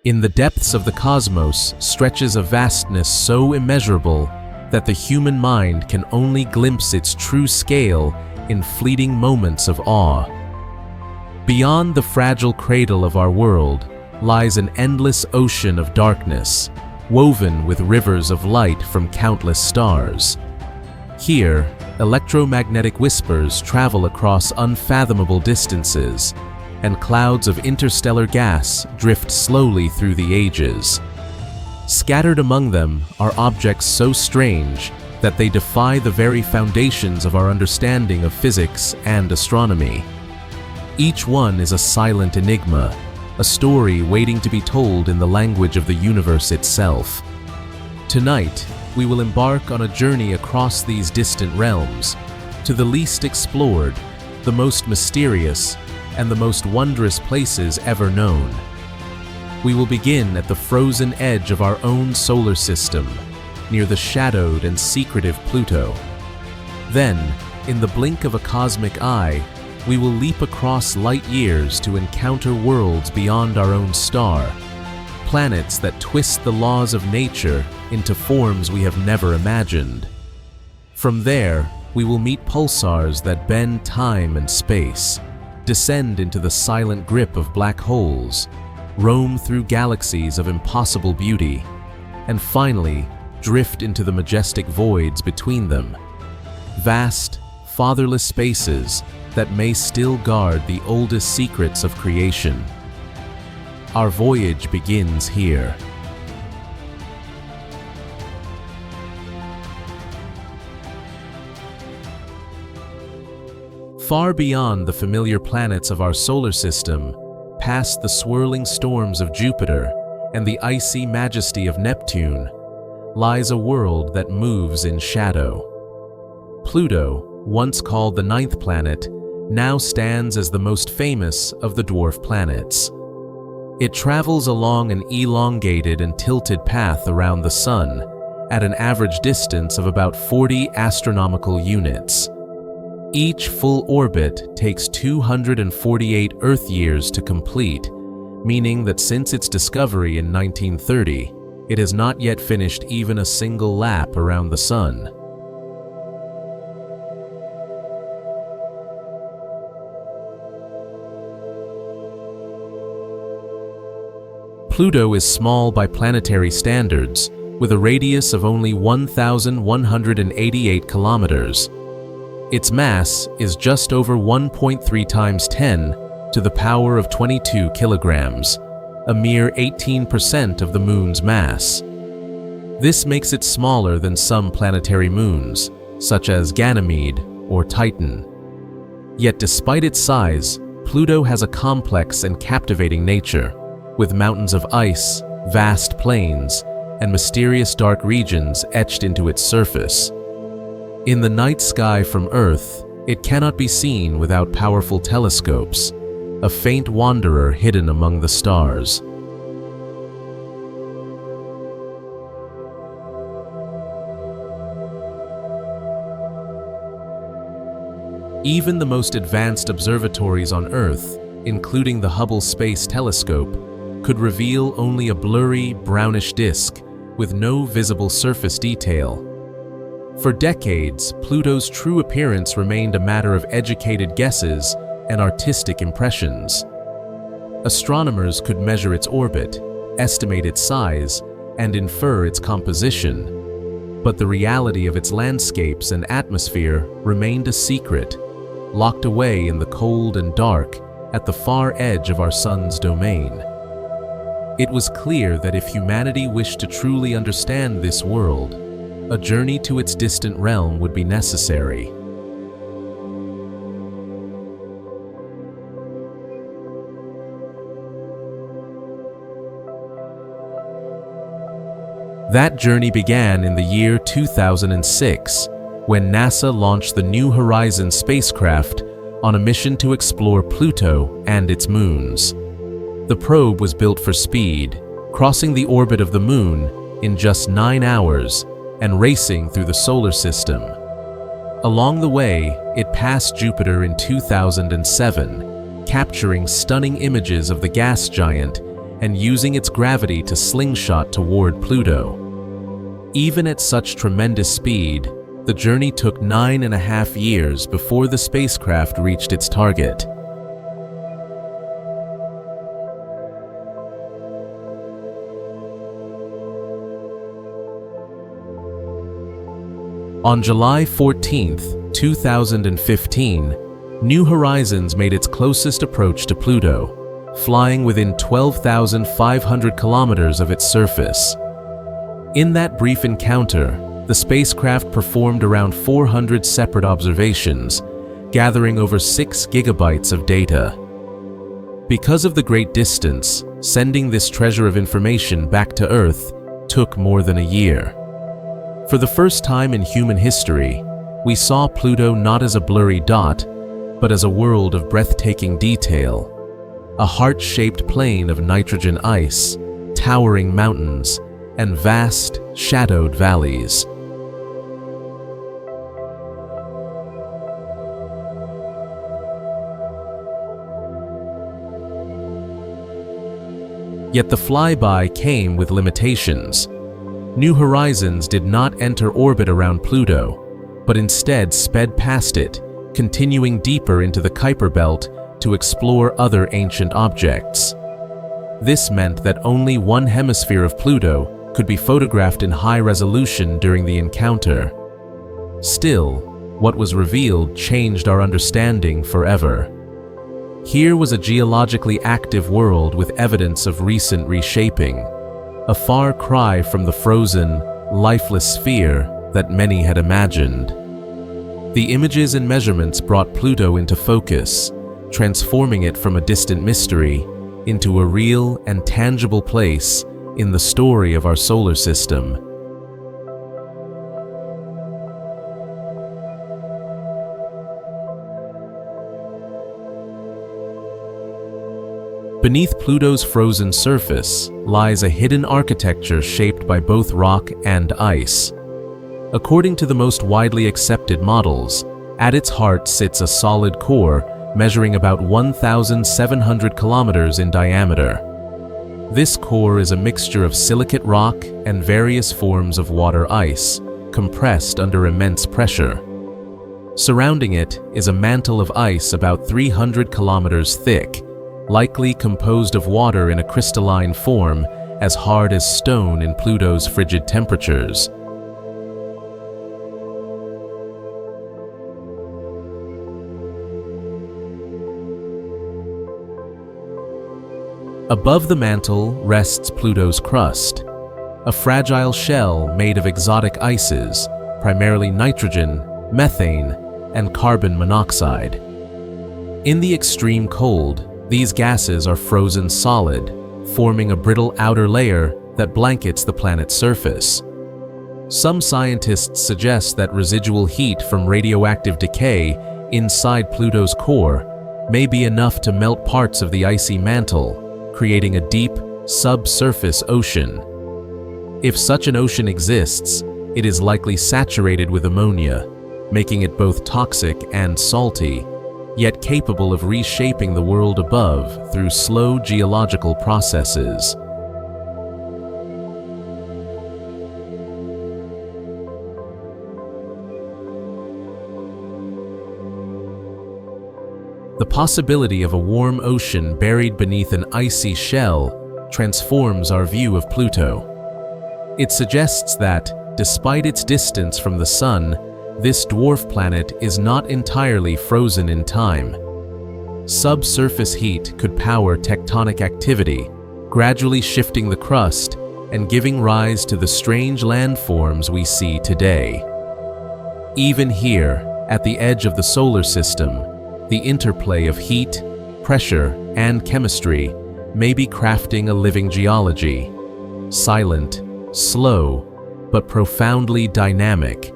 In the depths of the cosmos stretches a vastness so immeasurable that the human mind can only glimpse its true scale in fleeting moments of awe. Beyond the fragile cradle of our world lies an endless ocean of darkness, woven with rivers of light from countless stars. Here, electromagnetic whispers travel across unfathomable distances, and clouds of interstellar gas drift slowly through the ages. Scattered among them are objects so strange that they defy the very foundations of our understanding of physics and astronomy. Each one is a silent enigma, a story waiting to be told in the language of the universe itself. Tonight, we will embark on a journey across these distant realms, to the least explored, the most mysterious, and the most wondrous places ever known. We will begin at the frozen edge of our own solar system, near the shadowed and secretive Pluto. Then, in the blink of a cosmic eye, we will leap across light years to encounter worlds beyond our own star, planets that twist the laws of nature into forms we have never imagined. From there, we will meet pulsars that bend time and space, descend into the silent grip of black holes, roam through galaxies of impossible beauty, and finally drift into the majestic voids between them. Vast, fatherless spaces that may still guard the oldest secrets of creation. Our voyage begins here. Far beyond the familiar planets of our solar system, past the swirling storms of Jupiter and the icy majesty of Neptune, lies a world that moves in shadow. Pluto, once called the ninth planet, now stands as the most famous of the dwarf planets. It travels along an elongated and tilted path around the Sun at an average distance of about 40 astronomical units. Each full orbit takes 248 Earth years to complete, meaning that since its discovery in 1930, it has not yet finished even a single lap around the Sun. Pluto is small by planetary standards, with a radius of only 1,188 kilometers. Its mass is just over 1.3 times 10 to the power of 22 kilograms, a mere 18% of the Moon's mass. This makes it smaller than some planetary moons, such as Ganymede or Titan. Yet despite its size, Pluto has a complex and captivating nature, with mountains of ice, vast plains, and mysterious dark regions etched into its surface. In the night sky from Earth, it cannot be seen without powerful telescopes, a faint wanderer hidden among the stars. Even the most advanced observatories on Earth, including the Hubble Space Telescope, could reveal only a blurry, brownish disk with no visible surface detail. For decades, Pluto's true appearance remained a matter of educated guesses and artistic impressions. Astronomers could measure its orbit, estimate its size, and infer its composition, but the reality of its landscapes and atmosphere remained a secret, locked away in the cold and dark at the far edge of our Sun's domain. It was clear that if humanity wished to truly understand this world, a journey to its distant realm would be necessary. That journey began in the year 2006, when NASA launched the New Horizons spacecraft on a mission to explore Pluto and its moons. The probe was built for speed, crossing the orbit of the Moon in just 9 hours and racing through the solar system. Along the way, it passed Jupiter in 2007, capturing stunning images of the gas giant and using its gravity to slingshot toward Pluto. Even at such tremendous speed, the journey took 9.5 years before the spacecraft reached its target. On July 14, 2015, New Horizons made its closest approach to Pluto, flying within 12,500 kilometers of its surface. In that brief encounter, the spacecraft performed around 400 separate observations, gathering over 6 gigabytes of data. Because of the great distance, sending this treasure of information back to Earth took more than a year. For the first time in human history, we saw Pluto not as a blurry dot, but as a world of breathtaking detail, a heart-shaped plain of nitrogen ice, towering mountains, and vast, shadowed valleys. Yet the flyby came with limitations. New Horizons did not enter orbit around Pluto, but instead sped past it, continuing deeper into the Kuiper Belt to explore other ancient objects. This meant that only one hemisphere of Pluto could be photographed in high resolution during the encounter. Still, what was revealed changed our understanding forever. Here was a geologically active world with evidence of recent reshaping, a far cry from the frozen, lifeless sphere that many had imagined. The images and measurements brought Pluto into focus, transforming it from a distant mystery into a real and tangible place in the story of our solar system. Beneath Pluto's frozen surface lies a hidden architecture shaped by both rock and ice. According to the most widely accepted models, at its heart sits a solid core measuring about 1,700 kilometers in diameter. This core is a mixture of silicate rock and various forms of water ice, compressed under immense pressure. Surrounding it is a mantle of ice about 300 kilometers thick, likely composed of water in a crystalline form as hard as stone in Pluto's frigid temperatures. Above the mantle rests Pluto's crust, a fragile shell made of exotic ices, primarily nitrogen, methane, and carbon monoxide. In the extreme cold, these gases are frozen solid, forming a brittle outer layer that blankets the planet's surface. Some scientists suggest that residual heat from radioactive decay inside Pluto's core may be enough to melt parts of the icy mantle, creating a deep, subsurface ocean. If such an ocean exists, it is likely saturated with ammonia, making it both toxic and salty, yet capable of reshaping the world above through slow geological processes. The possibility of a warm ocean buried beneath an icy shell transforms our view of Pluto. It suggests that, despite its distance from the Sun, this dwarf planet is not entirely frozen in time. Subsurface heat could power tectonic activity, gradually shifting the crust and giving rise to the strange landforms we see today. Even here, at the edge of the solar system, the interplay of heat, pressure, and chemistry may be crafting a living geology, silent, slow, but profoundly dynamic.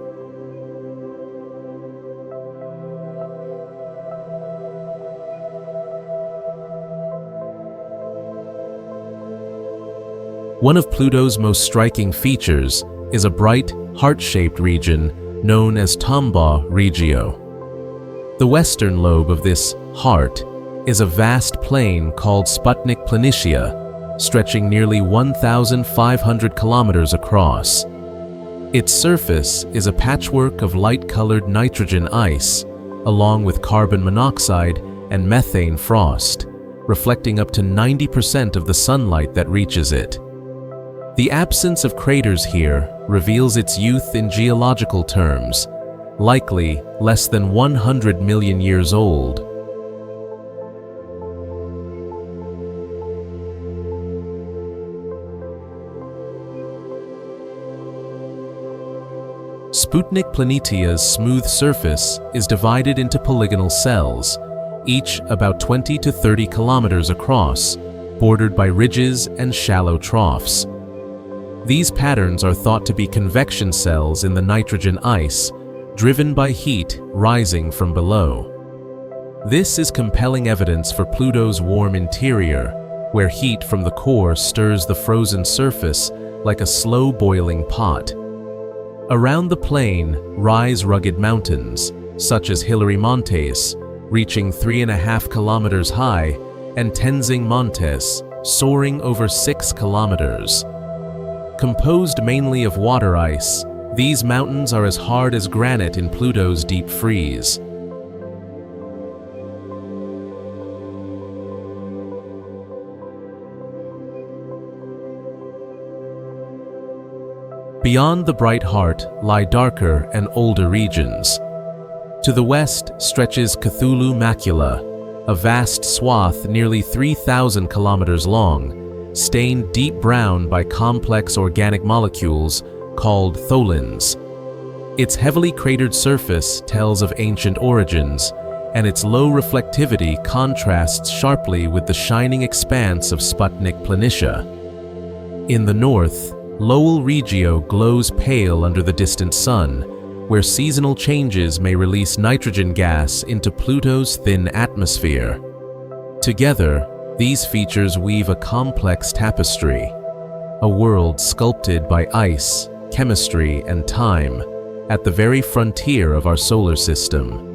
One of Pluto's most striking features is a bright, heart-shaped region known as Tombaugh Regio. The western lobe of this heart is a vast plain called Sputnik Planitia, stretching nearly 1,500 kilometers across. Its surface is a patchwork of light-colored nitrogen ice, along with carbon monoxide and methane frost, reflecting up to 90% of the sunlight that reaches it. The absence of craters here reveals its youth in geological terms, likely less than 100 million years old. Sputnik Planetia's smooth surface is divided into polygonal cells, each about 20 to 30 kilometers across, bordered by ridges and shallow troughs. These patterns are thought to be convection cells in the nitrogen ice, driven by heat rising from below. This is compelling evidence for Pluto's warm interior, where heat from the core stirs the frozen surface like a slow-boiling pot. Around the plain rise rugged mountains, such as Hilary Montes, reaching 3.5 kilometers high, and Tenzing Montes, soaring over 6 kilometers. Composed mainly of water ice, these mountains are as hard as granite in Pluto's deep freeze. Beyond the bright heart lie darker and older regions. To the west stretches Cthulhu Macula, a vast swath nearly 3,000 kilometers long, stained deep brown by complex organic molecules called tholins. Its heavily cratered surface tells of ancient origins, and its low reflectivity contrasts sharply with the shining expanse of Sputnik Planitia. In the north, Lowell Regio glows pale under the distant sun, where seasonal changes may release nitrogen gas into Pluto's thin atmosphere. Together, these features weave a complex tapestry, a world sculpted by ice, chemistry, and time, at the very frontier of our solar system.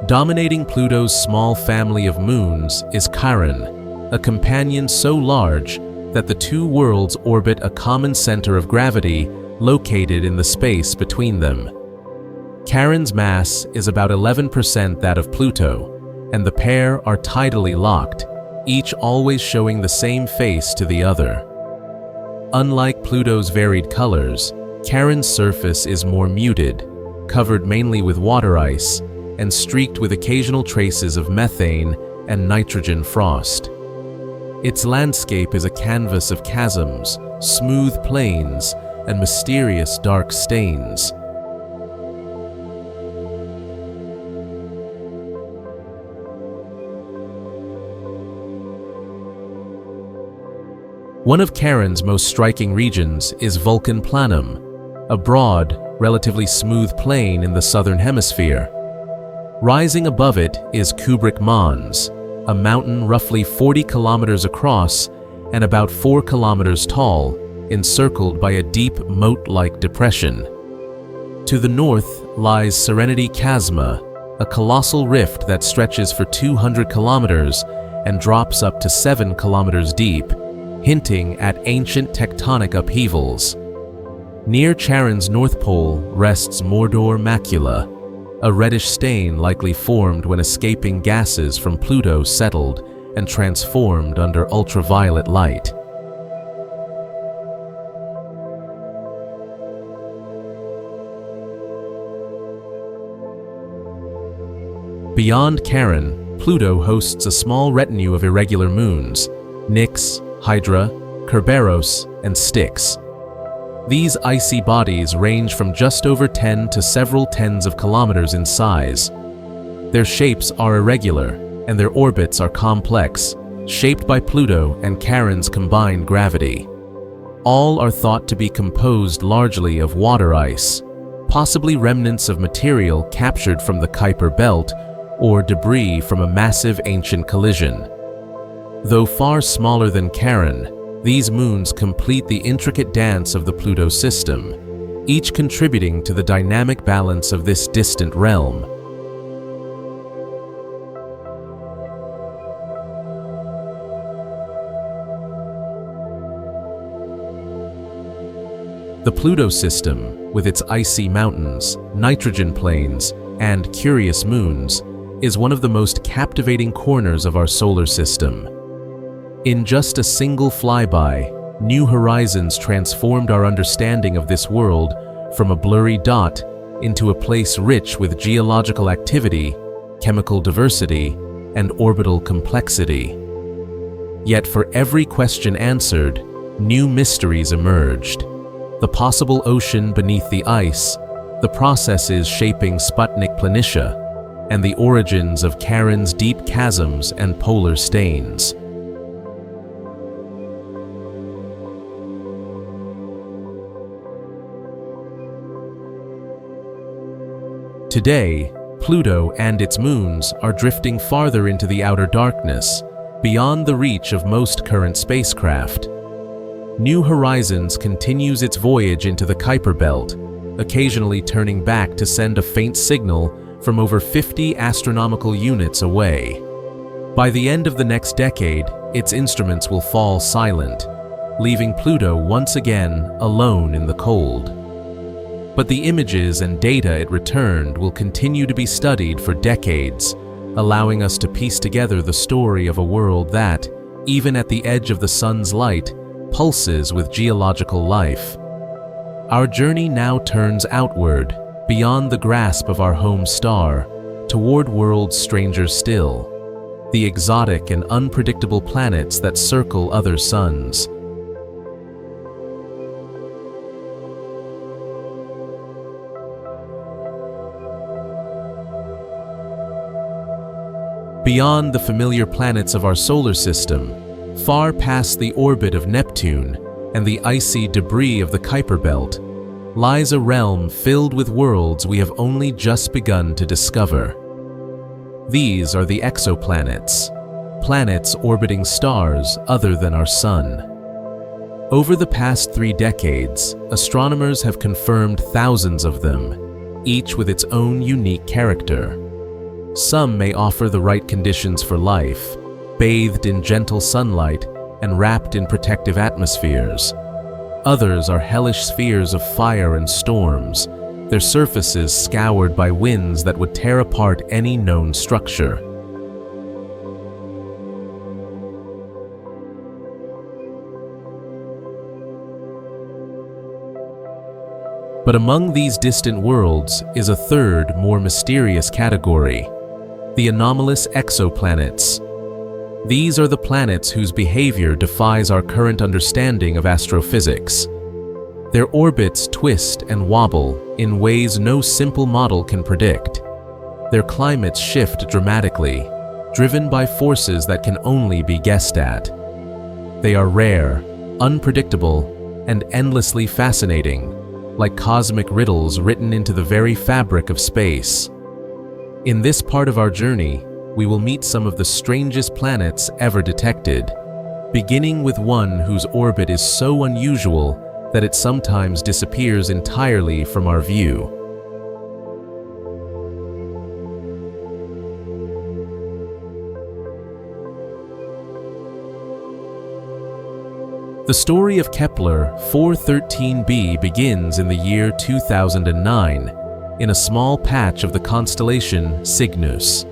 Dominating Pluto's small family of moons is Charon, a companion so large that the two worlds orbit a common center of gravity located in the space between them. Charon's mass is about 11% that of Pluto, and the pair are tidally locked, each always showing the same face to the other. Unlike Pluto's varied colors, Charon's surface is more muted, covered mainly with water ice, and streaked with occasional traces of methane and nitrogen frost. Its landscape is a canvas of chasms, smooth plains, and mysterious dark stains. One of Charon's most striking regions is Vulcan Planum, a broad, relatively smooth plain in the southern hemisphere. Rising above it is Kubrick Mons, a mountain roughly 40 kilometers across and about 4 kilometers tall, encircled by a deep moat-like depression. To the north lies Serenity Chasma, a colossal rift that stretches for 200 kilometers and drops up to 7 kilometers deep, hinting at ancient tectonic upheavals. Near Charon's north pole rests Mordor Macula, a reddish stain likely formed when escaping gases from Pluto settled and transformed under ultraviolet light. Beyond Charon, Pluto hosts a small retinue of irregular moons, Nix, Hydra, Kerberos, and Styx. These icy bodies range from just over 10 to several tens of kilometers in size. Their shapes are irregular, and their orbits are complex, shaped by Pluto and Charon's combined gravity. All are thought to be composed largely of water ice, possibly remnants of material captured from the Kuiper Belt or debris from a massive ancient collision. Though far smaller than Charon, these moons complete the intricate dance of the Pluto system, each contributing to the dynamic balance of this distant realm. The Pluto system, with its icy mountains, nitrogen plains, and curious moons, is one of the most captivating corners of our solar system. In just a single flyby, new horizons transformed our understanding of this world from a blurry dot into a place rich with geological activity, chemical diversity, and orbital complexity. Yet for every question answered, new mysteries emerged. The possible ocean beneath the ice, the processes shaping Sputnik Planitia, and the origins of Charon's deep chasms and polar stains. Today, Pluto and its moons are drifting farther into the outer darkness, beyond the reach of most current spacecraft. New Horizons continues its voyage into the Kuiper Belt, occasionally turning back to send a faint signal from over 50 astronomical units away. By the end of the next decade, its instruments will fall silent, leaving Pluto once again alone in the cold. But the images and data it returned will continue to be studied for decades, allowing us to piece together the story of a world that, even at the edge of the sun's light, pulses with geological life. Our journey now turns outward, beyond the grasp of our home star, toward worlds stranger still, the exotic and unpredictable planets that circle other suns. Beyond the familiar planets of our solar system, far past the orbit of Neptune and the icy debris of the Kuiper Belt, lies a realm filled with worlds we have only just begun to discover. These are the exoplanets, planets orbiting stars other than our Sun. Over the past 3 decades, astronomers have confirmed thousands of them, each with its own unique character. Some may offer the right conditions for life, bathed in gentle sunlight and wrapped in protective atmospheres. Others are hellish spheres of fire and storms, their surfaces scoured by winds that would tear apart any known structure. But among these distant worlds is a third, more mysterious category: the anomalous exoplanets. These are the planets whose behavior defies our current understanding of astrophysics. Their orbits twist and wobble in ways no simple model can predict. Their climates shift dramatically, driven by forces that can only be guessed at. They are rare, unpredictable, and endlessly fascinating, like cosmic riddles written into the very fabric of space. In this part of our journey, we will meet some of the strangest planets ever detected, beginning with one whose orbit is so unusual that it sometimes disappears entirely from our view. The story of Kepler 413b begins in the year 2009, in a small patch of the constellation Cygnus.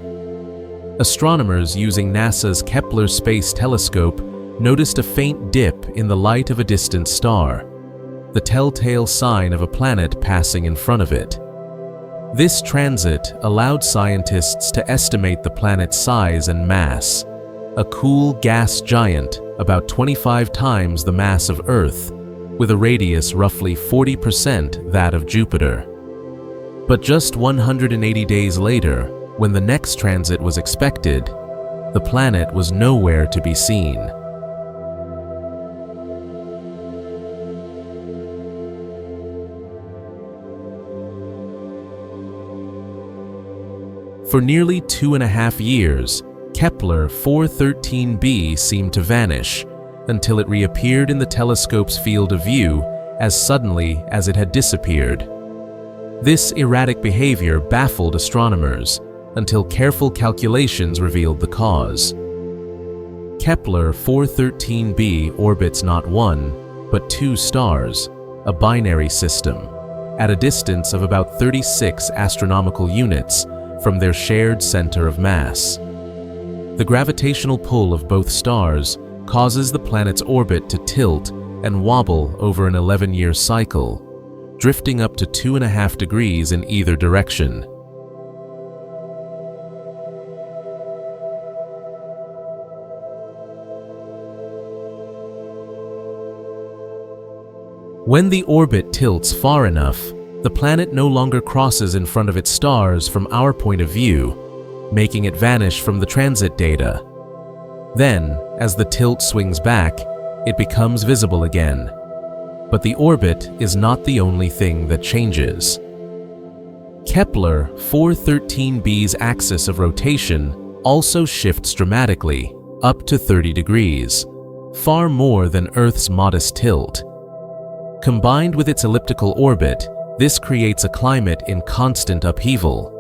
Astronomers using NASA's Kepler Space Telescope noticed a faint dip in the light of a distant star, the telltale sign of a planet passing in front of it. This transit allowed scientists to estimate the planet's size and mass, a cool gas giant about 25 times the mass of Earth, with a radius roughly 40% that of Jupiter. But just 180 days later, when the next transit was expected, the planet was nowhere to be seen. For nearly 2.5 years, Kepler 413b seemed to vanish, until it reappeared in the telescope's field of view as suddenly as it had disappeared. This erratic behavior baffled astronomers until careful calculations revealed the cause. Kepler 413b orbits not one, but two stars, a binary system, at a distance of about 36 astronomical units from their shared center of mass. The gravitational pull of both stars causes the planet's orbit to tilt and wobble over an 11-year cycle, drifting up to 2.5 degrees in either direction. When the orbit tilts far enough, the planet no longer crosses in front of its stars from our point of view, making it vanish from the transit data. Then, as the tilt swings back, it becomes visible again. But the orbit is not the only thing that changes. Kepler 413b's axis of rotation also shifts dramatically, up to 30 degrees, far more than Earth's modest tilt. Combined with its elliptical orbit, this creates a climate in constant upheaval.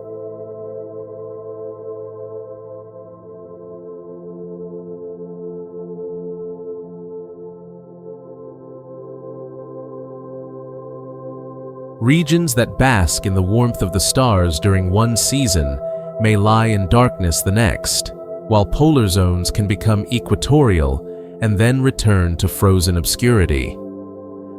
Regions that bask in the warmth of the stars during one season may lie in darkness the next, while polar zones can become equatorial and then return to frozen obscurity.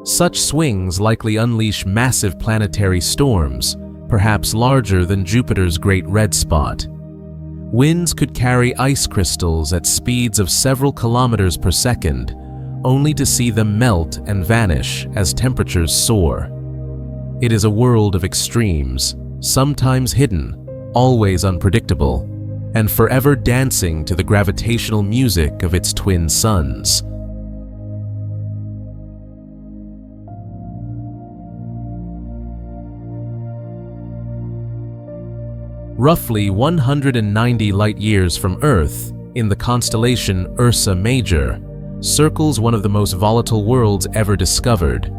Such swings likely unleash massive planetary storms, perhaps larger than Jupiter's Great Red Spot. Winds could carry ice crystals at speeds of several kilometers per second, only to see them melt and vanish as temperatures soar. It is a world of extremes, sometimes hidden, always unpredictable, and forever dancing to the gravitational music of its twin suns. Roughly 190 light-years from Earth, in the constellation Ursa Major, circles one of the most volatile worlds ever discovered,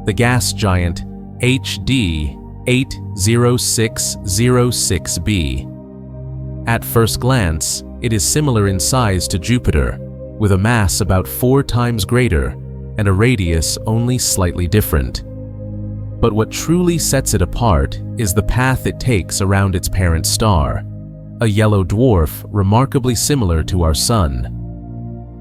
the gas giant HD 80606b. At first glance, it is similar in size to Jupiter, with a mass about 4 times greater and a radius only slightly different. But what truly sets it apart is the path it takes around its parent star, a yellow dwarf remarkably similar to our Sun.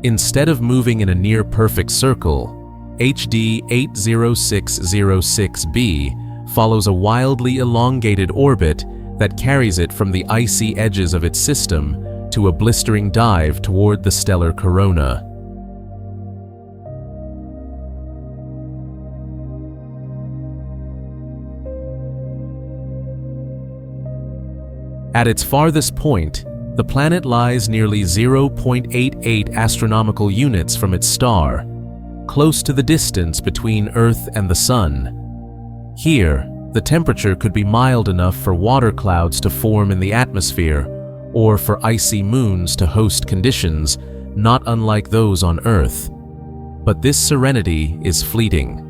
Instead of moving in a near-perfect circle, HD 80606b follows a wildly elongated orbit that carries it from the icy edges of its system to a blistering dive toward the stellar corona. At its farthest point, the planet lies nearly 0.88 astronomical units from its star, close to the distance between Earth and the Sun. Here, the temperature could be mild enough for water clouds to form in the atmosphere, or for icy moons to host conditions not unlike those on Earth. But this serenity is fleeting.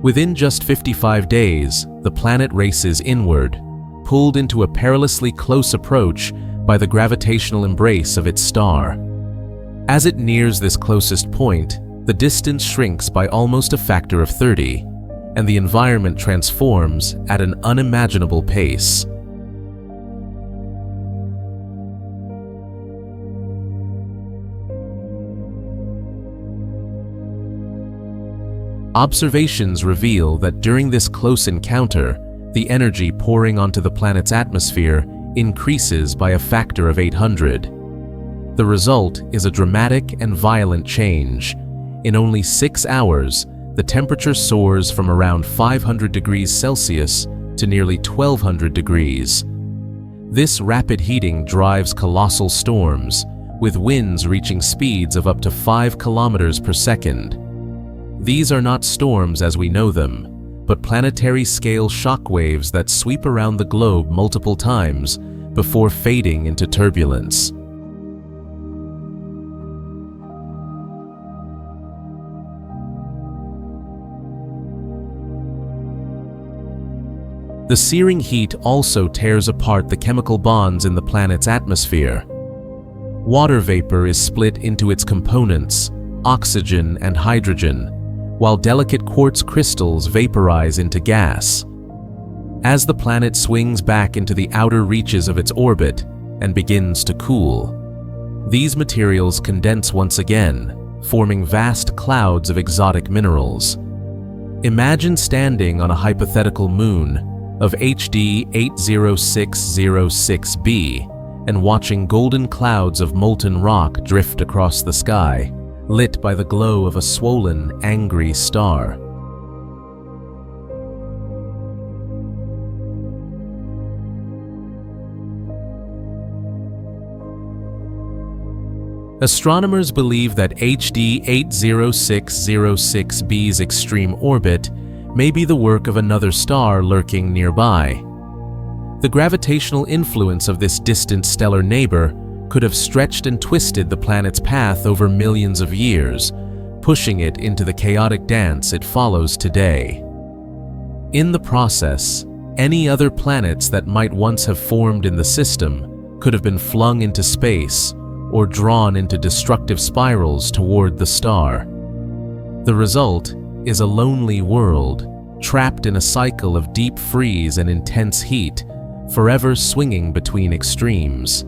Within just 55 days, the planet races inward, pulled into a perilously close approach by the gravitational embrace of its star. As it nears this closest point, the distance shrinks by almost a factor of 30, and the environment transforms at an unimaginable pace. Observations reveal that during this close encounter, the energy pouring onto the planet's atmosphere increases by a factor of 800. The result is a dramatic and violent change. In only 6 hours, the temperature soars from around 500 degrees Celsius to nearly 1200 degrees. This rapid heating drives colossal storms, with winds reaching speeds of up to 5 kilometers per second. These are not storms as we know them, but planetary-scale shockwaves that sweep around the globe multiple times before fading into turbulence. The searing heat also tears apart the chemical bonds in the planet's atmosphere. Water vapor is split into its components, oxygen and hydrogen, while delicate quartz crystals vaporize into gas. As the planet swings back into the outer reaches of its orbit and begins to cool, these materials condense once again, forming vast clouds of exotic minerals. Imagine standing on a hypothetical moon of HD 80606b and watching golden clouds of molten rock drift across the sky, lit by the glow of a swollen, angry star. Astronomers believe that HD 80606b's extreme orbit may be the work of another star lurking nearby. The gravitational influence of this distant stellar neighbor could have stretched and twisted the planet's path over millions of years, pushing it into the chaotic dance it follows today. In the process, any other planets that might once have formed in the system could have been flung into space or drawn into destructive spirals toward the star. The result is a lonely world, trapped in a cycle of deep freeze and intense heat, forever swinging between extremes.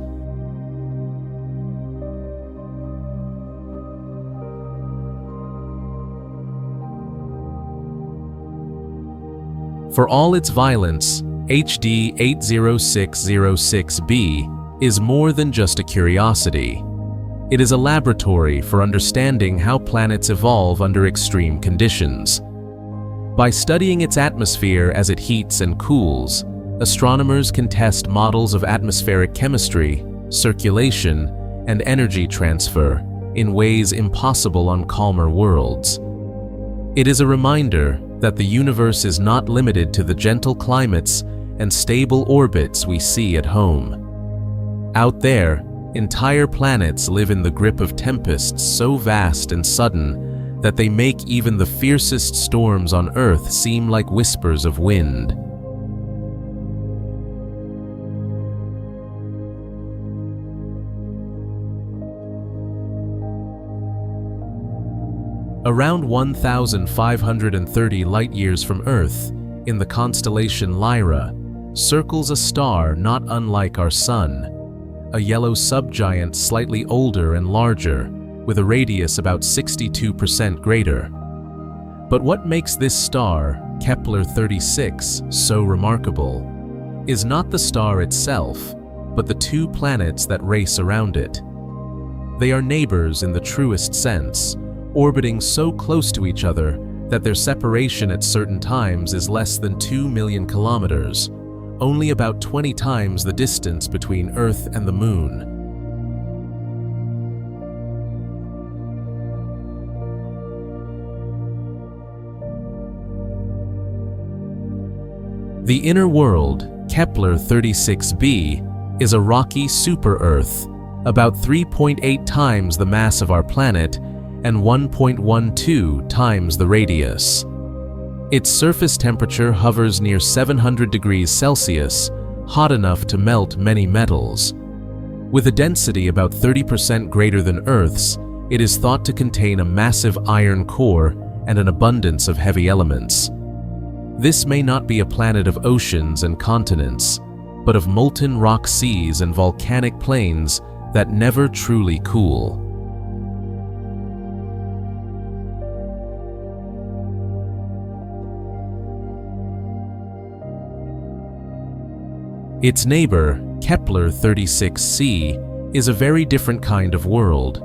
For all its violence, HD 80606b is more than just a curiosity. It is a laboratory for understanding how planets evolve under extreme conditions. By studying its atmosphere as it heats and cools, astronomers can test models of atmospheric chemistry, circulation, and energy transfer in ways impossible on calmer worlds. It is a reminder that the universe is not limited to the gentle climates and stable orbits we see at home. Out there, entire planets live in the grip of tempests so vast and sudden that they make even the fiercest storms on Earth seem like whispers of wind. Around 1,530 light-years from Earth, in the constellation Lyra, circles a star not unlike our Sun, a yellow subgiant slightly older and larger, with a radius about 62% greater. But what makes this star, Kepler-36, so remarkable is not the star itself, but the two planets that race around it. They are neighbors in the truest sense, orbiting so close to each other that their separation at certain times is less than 2 million kilometers, only about 20 times the distance between Earth and the Moon. The inner world, Kepler-36b, is a rocky super-Earth, about 3.8 times the mass of our planet and 1.12 times the radius. Its surface temperature hovers near 700 degrees Celsius, hot enough to melt many metals. With a density about 30% greater than Earth's, it is thought to contain a massive iron core and an abundance of heavy elements. This may not be a planet of oceans and continents, but of molten rock seas and volcanic plains that never truly cool. Its neighbor, Kepler-36c, is a very different kind of world,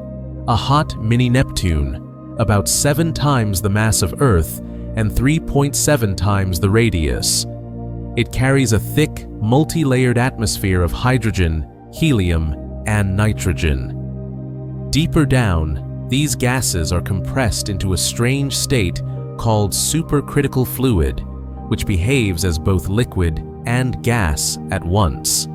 a hot mini-Neptune, about 7 times the mass of Earth and 3.7 times the radius. It carries a thick, multi-layered atmosphere of hydrogen, helium, and nitrogen. Deeper down, these gases are compressed into a strange state called supercritical fluid, which behaves as both liquid and gas at once.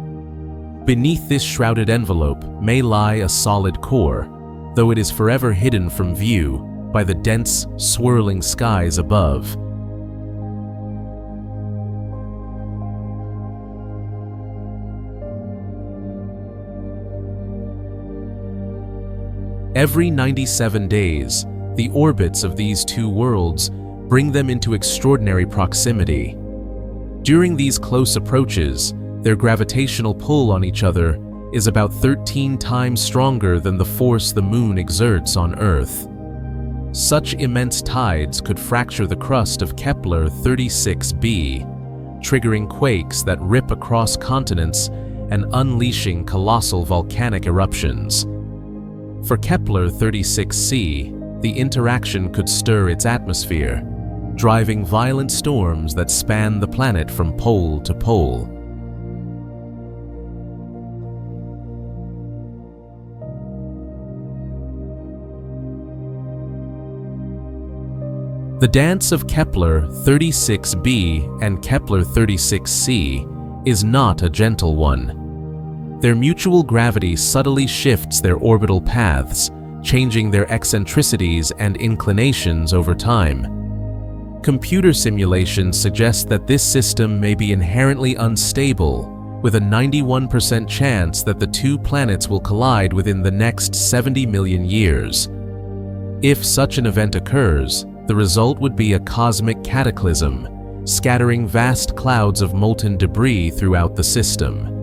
Beneath this shrouded envelope may lie a solid core, though it is forever hidden from view by the dense, swirling skies above. Every 97 days, the orbits of these two worlds bring them into extraordinary proximity. During these close approaches, their gravitational pull on each other is about 13 times stronger than the force the Moon exerts on Earth. Such immense tides could fracture the crust of Kepler 36b, triggering quakes that rip across continents and unleashing colossal volcanic eruptions. For Kepler 36c, the interaction could stir its atmosphere, driving violent storms that span the planet from pole to pole. The dance of Kepler 36b and Kepler 36c is not a gentle one. Their mutual gravity subtly shifts their orbital paths, changing their eccentricities and inclinations over time. Computer simulations suggest that this system may be inherently unstable, with a 91% chance that the two planets will collide within the next 70 million years. If such an event occurs, the result would be a cosmic cataclysm, scattering vast clouds of molten debris throughout the system.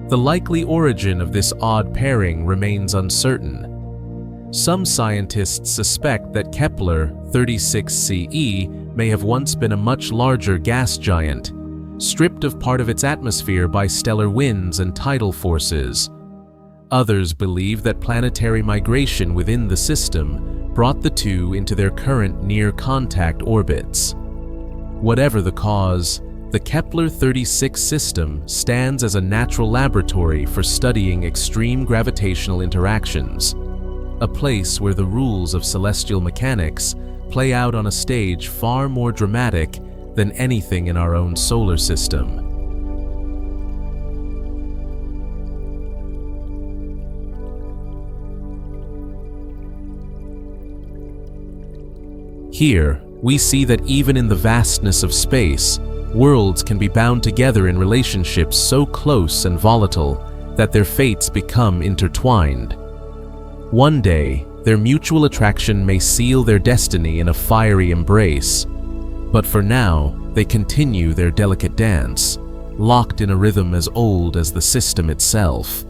The likely origin of this odd pairing remains uncertain. Some scientists suspect that Kepler 36ce may have once been a much larger gas giant, stripped of part of its atmosphere by stellar winds and tidal forces. Others believe that planetary migration within the system brought the two into their current near-contact orbits. Whatever the cause, the Kepler 36 system stands as a natural laboratory for studying extreme gravitational interactions, a place where the rules of celestial mechanics play out on a stage far more dramatic than anything in our own solar system. Here, we see that even in the vastness of space, worlds can be bound together in relationships so close and volatile that their fates become intertwined. One day, their mutual attraction may seal their destiny in a fiery embrace, but for now, they continue their delicate dance, locked in a rhythm as old as the system itself.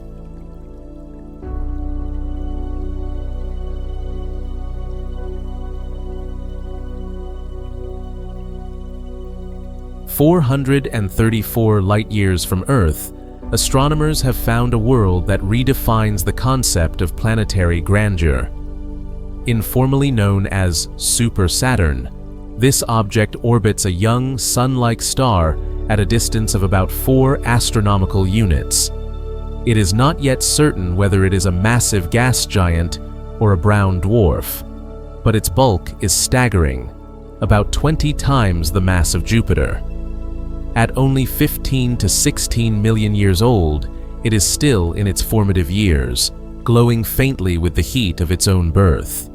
"434 light-years from Earth, astronomers have found a world that redefines the concept of planetary grandeur. Informally known as Super Saturn, this object orbits a young, sun-like star at a distance of about 4 astronomical units. It is not yet certain whether it is a massive gas giant or a brown dwarf, but its bulk is staggering, about 20 times the mass of Jupiter. At only 15 to 16 million years old, it is still in its formative years, glowing faintly with the heat of its own birth.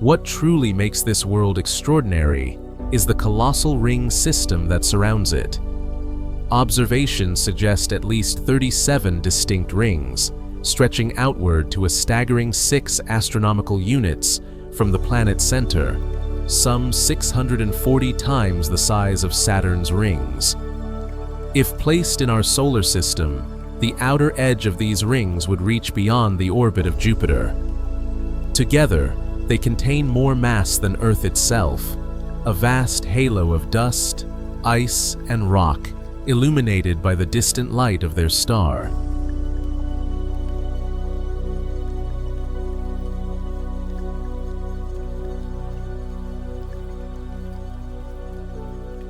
What truly makes this world extraordinary is the colossal ring system that surrounds it. Observations suggest at least 37 distinct rings, stretching outward to a staggering 6 astronomical units from the planet's center, some 640 times the size of Saturn's rings. If placed in our solar system, the outer edge of these rings would reach beyond the orbit of Jupiter. Together, they contain more mass than Earth itself, a vast halo of dust, ice, and rock, illuminated by the distant light of their star.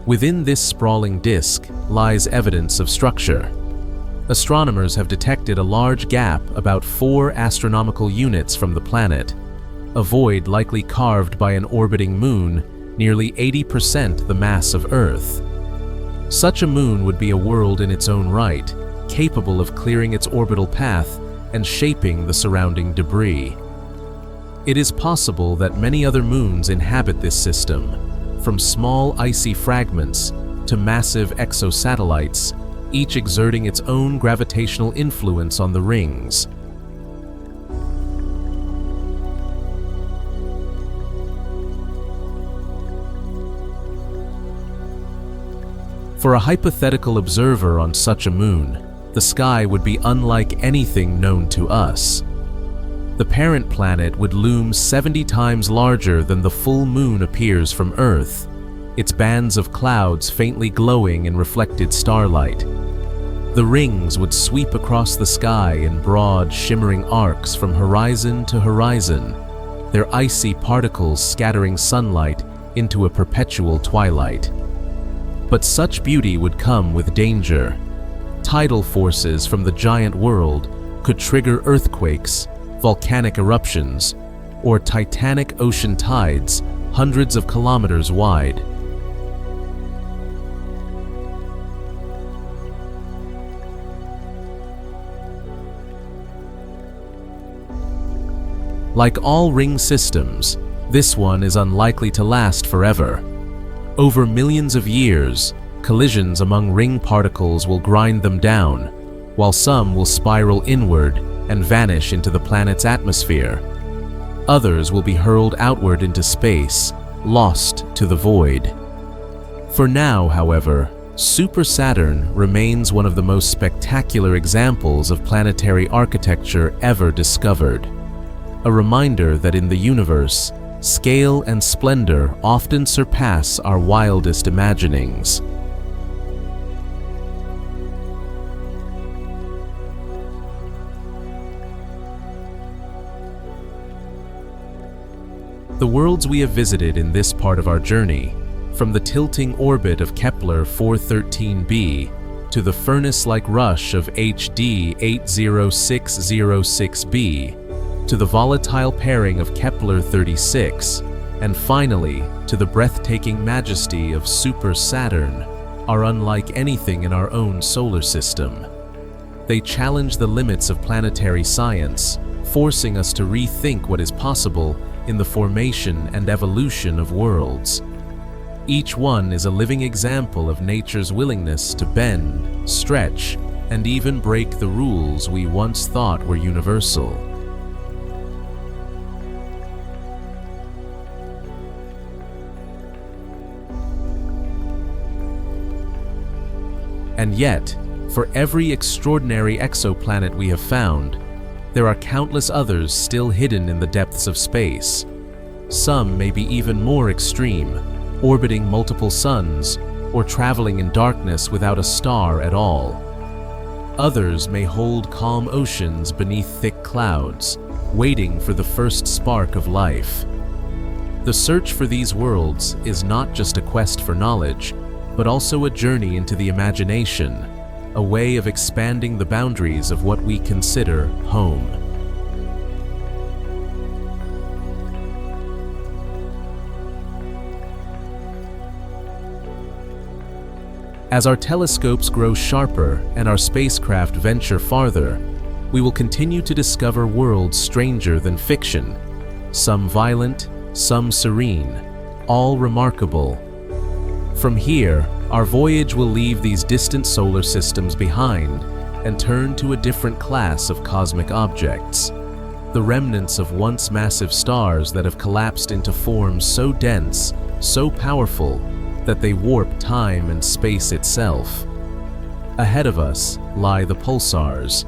Within this sprawling disk lies evidence of structure. Astronomers have detected a large gap about 4 astronomical units from the planet, a void likely carved by an orbiting moon nearly 80% the mass of Earth. Such a moon would be a world in its own right, capable of clearing its orbital path and shaping the surrounding debris. It is possible that many other moons inhabit this system, from small icy fragments to massive exosatellites, each exerting its own gravitational influence on the rings. For a hypothetical observer on such a moon, the sky would be unlike anything known to us. The parent planet would loom 70 times larger than the full moon appears from Earth, its bands of clouds faintly glowing in reflected starlight. The rings would sweep across the sky in broad, shimmering arcs from horizon to horizon, their icy particles scattering sunlight into a perpetual twilight. But such beauty would come with danger. Tidal forces from the giant world could trigger earthquakes, volcanic eruptions, or titanic ocean tides hundreds of kilometers wide. Like all ring systems, this one is unlikely to last forever. Over millions of years, collisions among ring particles will grind them down, while some will spiral inward and vanish into the planet's atmosphere. Others will be hurled outward into space, lost to the void. For now, however, Super Saturn remains one of the most spectacular examples of planetary architecture ever discovered. A reminder that in the universe, scale and splendor often surpass our wildest imaginings. The worlds we have visited in this part of our journey, from the tilting orbit of Kepler 413b to the furnace-like rush of HD 80606b, to the volatile pairing of Kepler 36, and finally to the breathtaking majesty of Super Saturn, are unlike anything in our own solar system. They challenge the limits of planetary science, forcing us to rethink what is possible in the formation and evolution of worlds. Each one is a living example of nature's willingness to bend, stretch, and even break the rules we once thought were universal. And yet, for every extraordinary exoplanet we have found, there are countless others still hidden in the depths of space. Some may be even more extreme, orbiting multiple suns or traveling in darkness without a star at all. Others may hold calm oceans beneath thick clouds, waiting for the first spark of life. The search for these worlds is not just a quest for knowledge, but also a journey into the imagination, a way of expanding the boundaries of what we consider home. As our telescopes grow sharper and our spacecraft venture farther, we will continue to discover worlds stranger than fiction, some violent, some serene, all remarkable. From here, our voyage will leave these distant solar systems behind and turn to a different class of cosmic objects, the remnants of once massive stars that have collapsed into forms so dense, so powerful, that they warp time and space itself. Ahead of us lie the pulsars.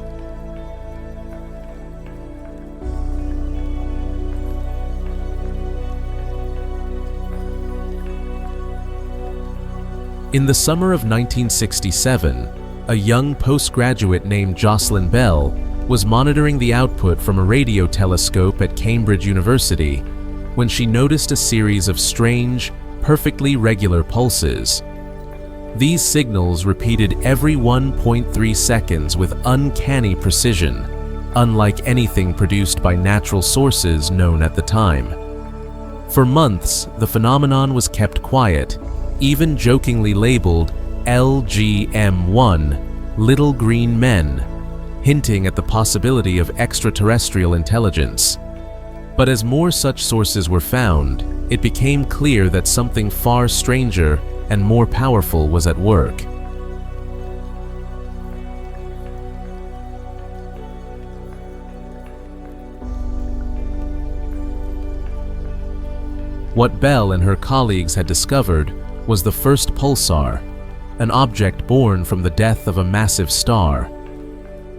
In the summer of 1967, a young postgraduate named Jocelyn Bell was monitoring the output from a radio telescope at Cambridge University when she noticed a series of strange, perfectly regular pulses. These signals repeated every 1.3 seconds with uncanny precision, unlike anything produced by natural sources known at the time. For months, the phenomenon was kept quiet, even jokingly labeled LGM1, little green men, hinting at the possibility of extraterrestrial intelligence. But as more such sources were found, it became clear that something far stranger and more powerful was at work. What Bell and her colleagues had discovered was the first pulsar, an object born from the death of a massive star.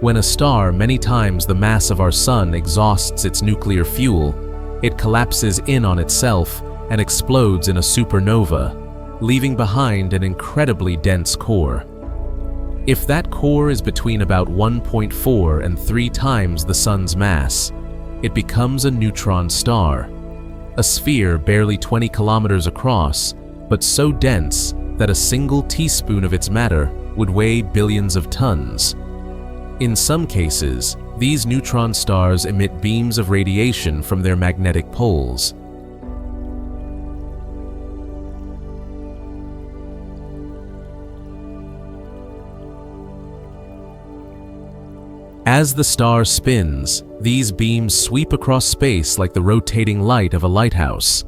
When a star many times the mass of our Sun exhausts its nuclear fuel, it collapses in on itself and explodes in a supernova, leaving behind an incredibly dense core. If that core is between about 1.4 and 3 times the Sun's mass, it becomes a neutron star, a sphere barely 20 kilometers across, but so dense that a single teaspoon of its matter would weigh billions of tons. In some cases, these neutron stars emit beams of radiation from their magnetic poles. As the star spins, these beams sweep across space like the rotating light of a lighthouse.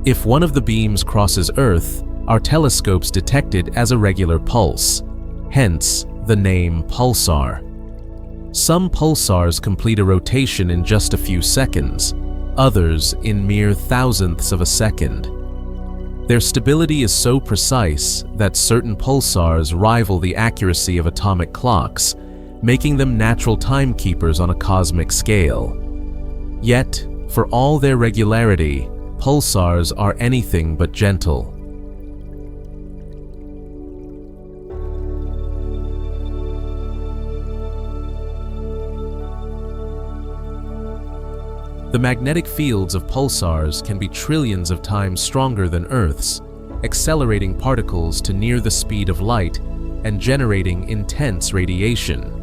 If one of the beams crosses Earth, our telescopes detect it as a regular pulse, hence the name pulsar. Some pulsars complete a rotation in just a few seconds, others in mere thousandths of a second. Their stability is so precise that certain pulsars rival the accuracy of atomic clocks, making them natural timekeepers on a cosmic scale. Yet, for all their regularity, pulsars are anything but gentle. The magnetic fields of pulsars can be trillions of times stronger than Earth's, accelerating particles to near the speed of light and generating intense radiation.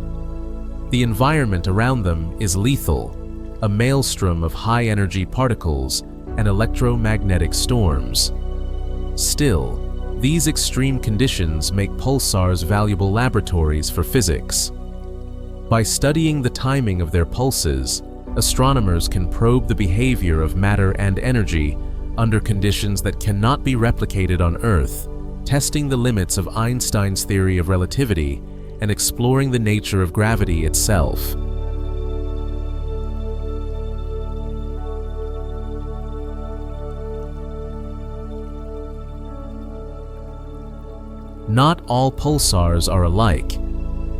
The environment around them is lethal, a maelstrom of high-energy particles and electromagnetic storms. Still, these extreme conditions make pulsars valuable laboratories for physics. By studying the timing of their pulses, astronomers can probe the behavior of matter and energy under conditions that cannot be replicated on Earth, testing the limits of Einstein's theory of relativity and exploring the nature of gravity itself. Not all pulsars are alike.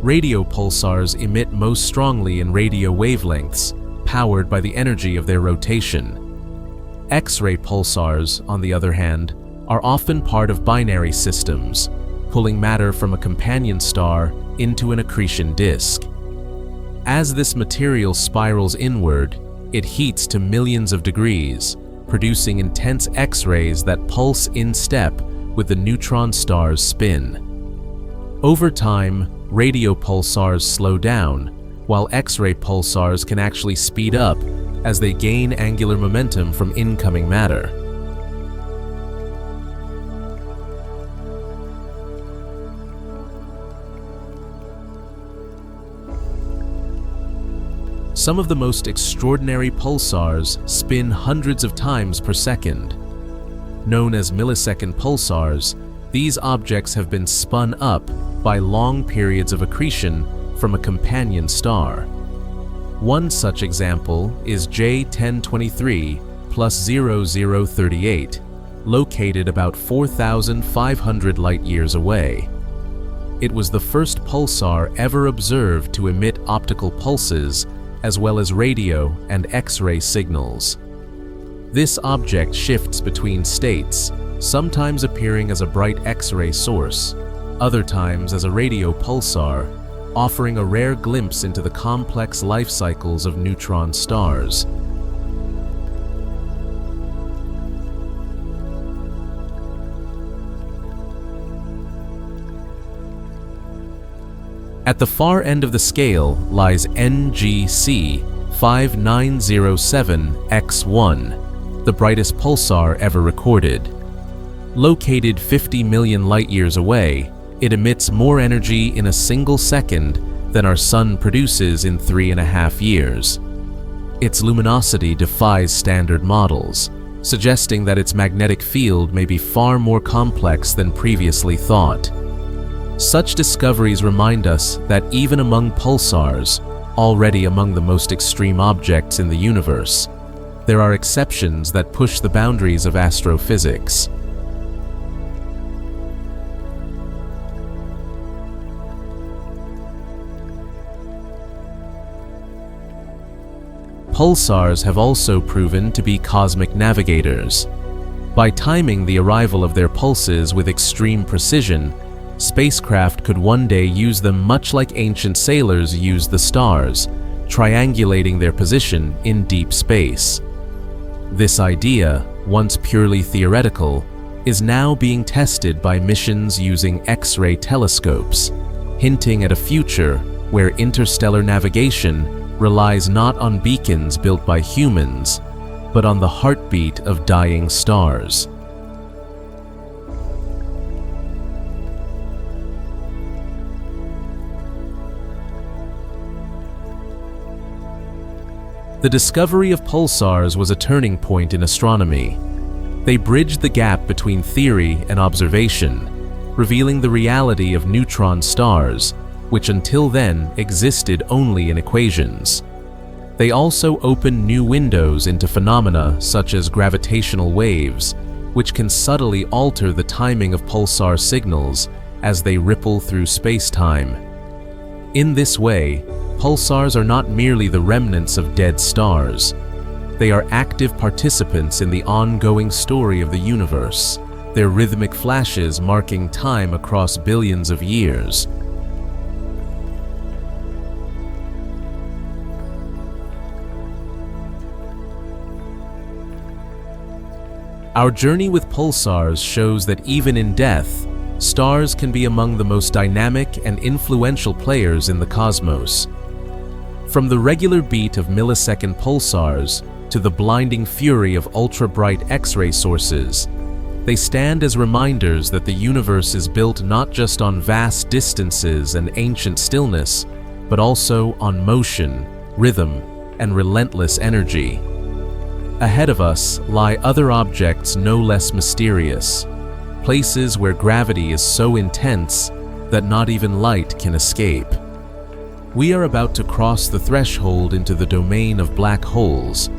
Radio pulsars emit most strongly in radio wavelengths, powered by the energy of their rotation. X-ray pulsars, on the other hand, are often part of binary systems, pulling matter from a companion star into an accretion disk. As this material spirals inward, it heats to millions of degrees, producing intense X-rays that pulse in step with the neutron star's spin. Over time, radio pulsars slow down, while X-ray pulsars can actually speed up as they gain angular momentum from incoming matter. Some of the most extraordinary pulsars spin hundreds of times per second. Known as millisecond pulsars, these objects have been spun up by long periods of accretion from a companion star. One such example is J1023 plus 0038, located about 4,500 light-years away. It was the first pulsar ever observed to emit optical pulses as well as radio and X-ray signals. This object shifts between states, sometimes appearing as a bright X-ray source, other times as a radio pulsar, offering a rare glimpse into the complex life cycles of neutron stars. At the far end of the scale lies NGC 5907X1, the brightest pulsar ever recorded. Located 50 million light-years away, It emits more energy in a single second than our Sun produces in 3.5 years. Its luminosity defies standard models, suggesting that its magnetic field may be far more complex than previously thought. Such discoveries remind us that even among pulsars, already among the most extreme objects in the universe, there are exceptions that push the boundaries of astrophysics. Pulsars have also proven to be cosmic navigators. By timing the arrival of their pulses with extreme precision, spacecraft could one day use them much like ancient sailors used the stars, triangulating their position in deep space. This idea, once purely theoretical, is now being tested by missions using X-ray telescopes, hinting at a future where interstellar navigation relies not on beacons built by humans, but on the heartbeat of dying stars. The discovery of pulsars was a turning point in astronomy. They bridged the gap between theory and observation, revealing the reality of neutron stars, which until then existed only in equations. They also open new windows into phenomena such as gravitational waves, which can subtly alter the timing of pulsar signals as they ripple through space-time. In this way, pulsars are not merely the remnants of dead stars. They are active participants in the ongoing story of the universe, their rhythmic flashes marking time across billions of years. Our journey with pulsars shows that even in death, stars can be among the most dynamic and influential players in the cosmos. From the regular beat of millisecond pulsars to the blinding fury of ultra-bright X-ray sources, they stand as reminders that the universe is built not just on vast distances and ancient stillness, but also on motion, rhythm, and relentless energy. Ahead of us lie other objects no less mysterious, places where gravity is so intense that not even light can escape. We are about to cross the threshold into the domain of black holes.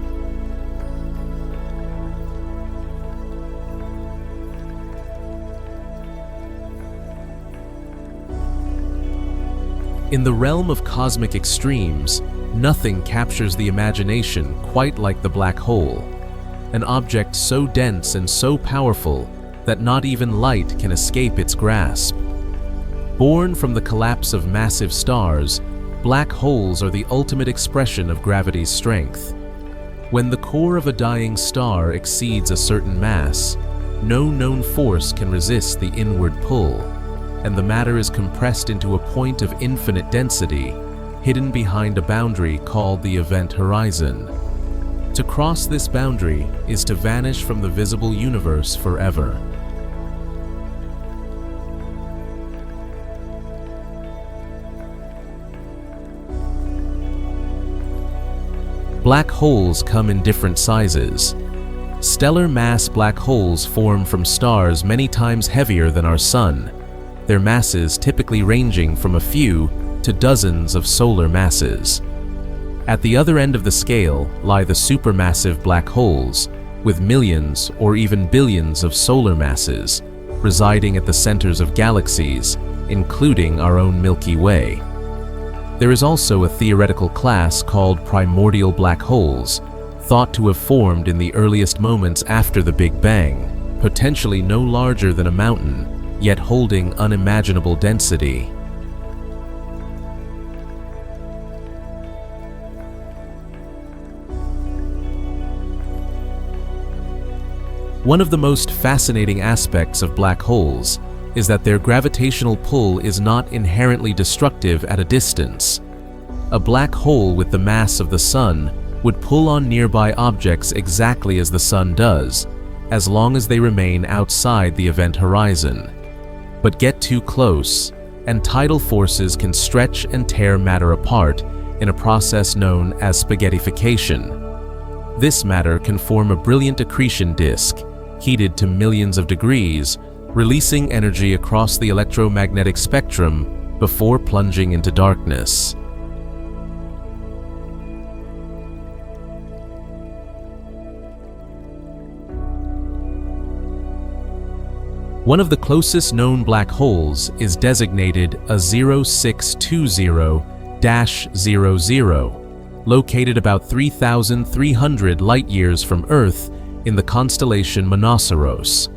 In the realm of cosmic extremes, nothing captures the imagination quite like the black hole, an object so dense and so powerful that not even light can escape its grasp. Born from the collapse of massive stars, black holes are the ultimate expression of gravity's strength. When the core of a dying star exceeds a certain mass, no known force can resist the inward pull, and the matter is compressed into a point of infinite density, hidden behind a boundary called the event horizon. To cross this boundary is to vanish from the visible universe forever. Black holes come in different sizes. Stellar mass black holes form from stars many times heavier than our Sun, their masses typically ranging from a few to dozens of solar masses. At the other end of the scale lie the supermassive black holes, with millions or even billions of solar masses, residing at the centers of galaxies, including our own Milky Way. There is also a theoretical class called primordial black holes, thought to have formed in the earliest moments after the Big Bang, potentially no larger than a mountain, yet holding unimaginable density. One of the most fascinating aspects of black holes is that their gravitational pull is not inherently destructive at a distance. A black hole with the mass of the Sun would pull on nearby objects exactly as the Sun does, as long as they remain outside the event horizon. But get too close, and tidal forces can stretch and tear matter apart in a process known as spaghettification. This matter can form a brilliant accretion disk, heated to millions of degrees, releasing energy across the electromagnetic spectrum before plunging into darkness. One of the closest known black holes is designated a 0620-00, located about 3,300 light-years from Earth in the constellation Monoceros.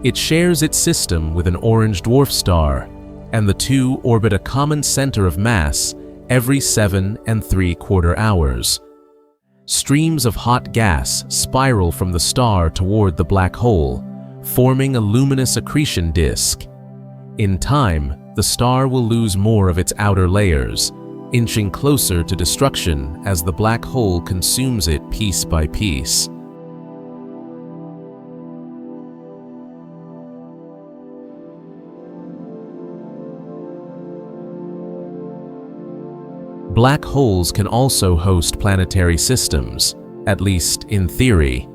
It shares its system with an orange dwarf star, and the two orbit a common center of mass every 7.75 hours. Streams of hot gas spiral from the star toward the black hole, forming a luminous accretion disk. In time, the star will lose more of its outer layers, inching closer to destruction as the black hole consumes it piece by piece. Black holes can also host planetary systems, at least in theory.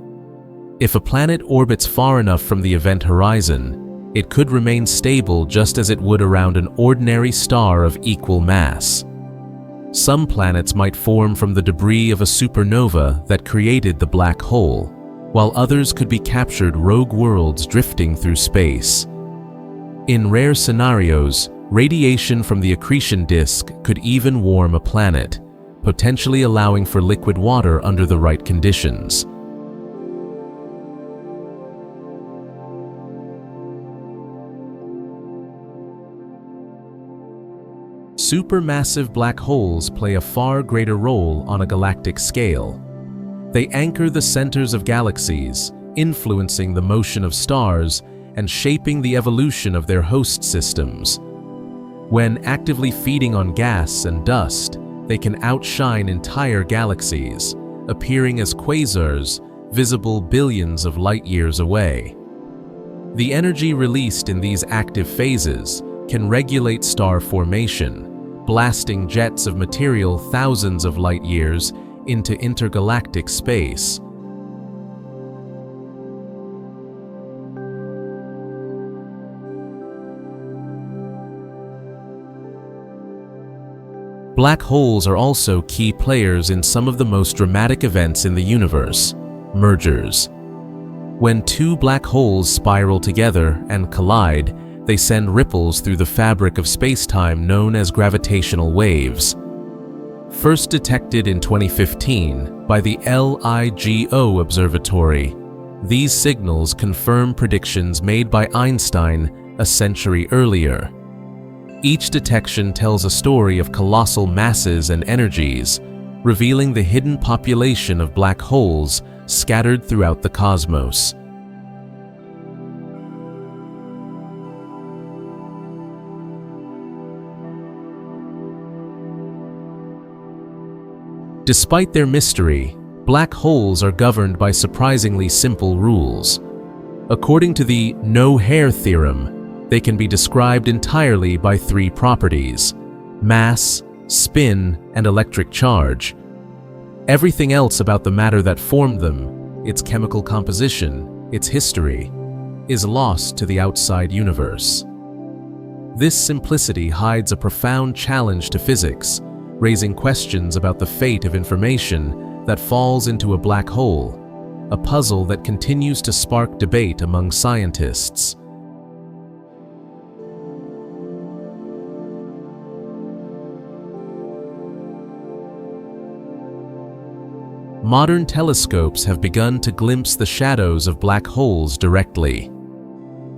If a planet orbits far enough from the event horizon, it could remain stable just as it would around an ordinary star of equal mass. Some planets might form from the debris of a supernova that created the black hole, while others could be captured rogue worlds drifting through space. In rare scenarios, radiation from the accretion disk could even warm a planet, potentially allowing for liquid water under the right conditions. Supermassive black holes play a far greater role on a galactic scale. They anchor the centers of galaxies, influencing the motion of stars and shaping the evolution of their host systems. When actively feeding on gas and dust, they can outshine entire galaxies, appearing as quasars, visible billions of light-years away. The energy released in these active phases can regulate star formation, blasting jets of material thousands of light-years into intergalactic space. Black holes are also key players in some of the most dramatic events in the universe, mergers. When two black holes spiral together and collide, they send ripples through the fabric of space-time known as gravitational waves. First detected in 2015 by the LIGO Observatory, these signals confirm predictions made by Einstein a century earlier. Each detection tells a story of colossal masses and energies, revealing the hidden population of black holes scattered throughout the cosmos. Despite their mystery, black holes are governed by surprisingly simple rules. According to the no-hair theorem, they can be described entirely by three properties: mass, spin, and electric charge. Everything else about the matter that formed them, its chemical composition, its history, is lost to the outside universe. This simplicity hides a profound challenge to physics, raising questions about the fate of information that falls into a black hole, a puzzle that continues to spark debate among scientists. Modern telescopes have begun to glimpse the shadows of black holes directly.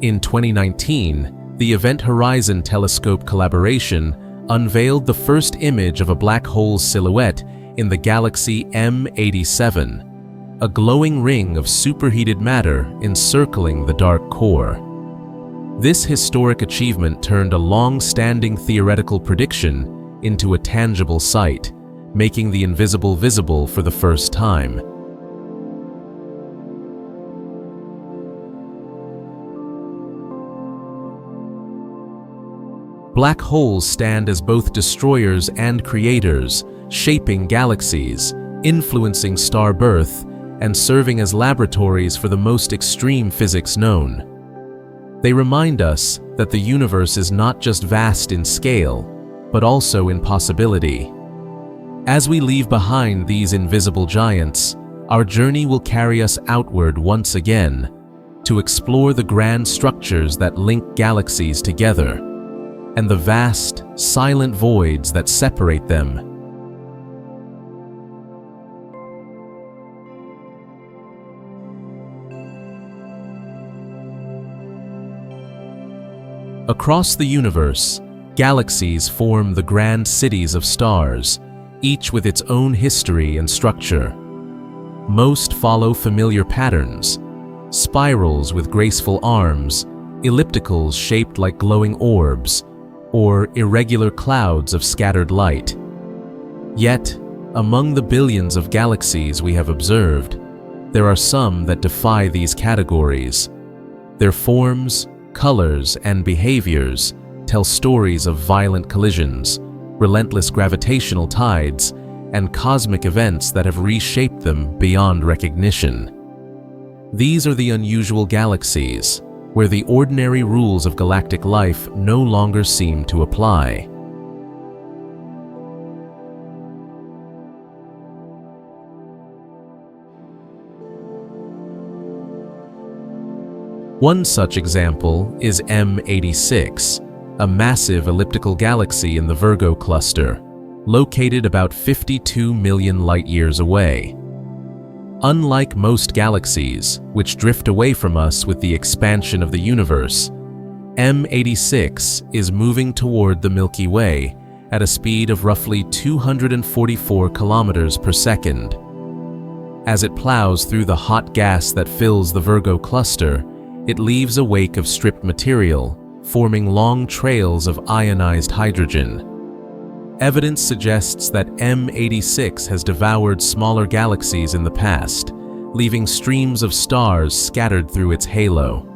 In 2019, the Event Horizon Telescope collaboration unveiled the first image of a black hole's silhouette in the galaxy M87, a glowing ring of superheated matter encircling the dark core. This historic achievement turned a long-standing theoretical prediction into a tangible sight, making the invisible visible for the first time. Black holes stand as both destroyers and creators, shaping galaxies, influencing star birth, and serving as laboratories for the most extreme physics known. They remind us that the universe is not just vast in scale, but also in possibility. As we leave behind these invisible giants, our journey will carry us outward once again, to explore the grand structures that link galaxies together, and the vast, silent voids that separate them. Across the universe, galaxies form the grand cities of stars, each with its own history and structure. Most follow familiar patterns: spirals with graceful arms, ellipticals shaped like glowing orbs, or irregular clouds of scattered light. Yet, among the billions of galaxies we have observed, there are some that defy these categories. Their forms, colors, and behaviors tell stories of violent collisions, relentless gravitational tides, and cosmic events that have reshaped them beyond recognition. These are the unusual galaxies, where the ordinary rules of galactic life no longer seem to apply. One such example is M86, a massive elliptical galaxy in the Virgo cluster, located about 52 million light-years away. Unlike most galaxies, which drift away from us with the expansion of the universe, M86 is moving toward the Milky Way at a speed of roughly 244 kilometers per second. As it plows through the hot gas that fills the Virgo cluster, it leaves a wake of stripped material, forming long trails of ionized hydrogen. Evidence suggests that M86 has devoured smaller galaxies in the past, leaving streams of stars scattered through its halo.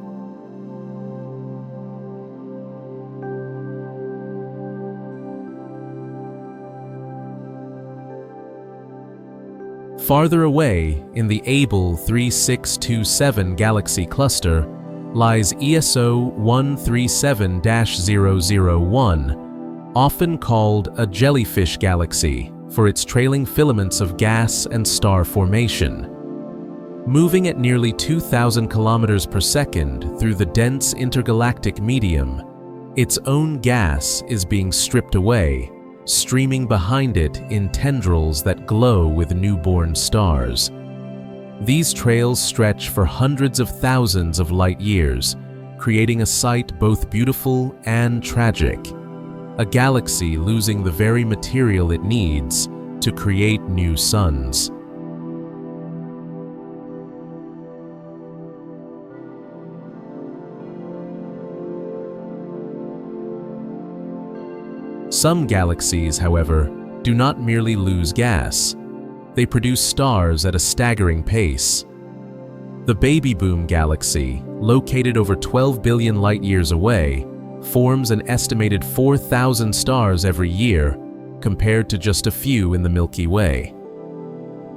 Farther away, in the Able 3627 galaxy cluster, lies ESO 137-001, often called a jellyfish galaxy for its trailing filaments of gas and star formation. Moving at nearly 2,000 kilometers per second through the dense intergalactic medium, its own gas is being stripped away, streaming behind it in tendrils that glow with newborn stars. These trails stretch for hundreds of thousands of light years, creating a sight both beautiful and tragic. A galaxy losing the very material it needs to create new suns. Some galaxies, however, do not merely lose gas. They produce stars at a staggering pace. The Baby Boom galaxy, located over 12 billion light-years away, forms an estimated 4,000 stars every year, compared to just a few in the Milky Way.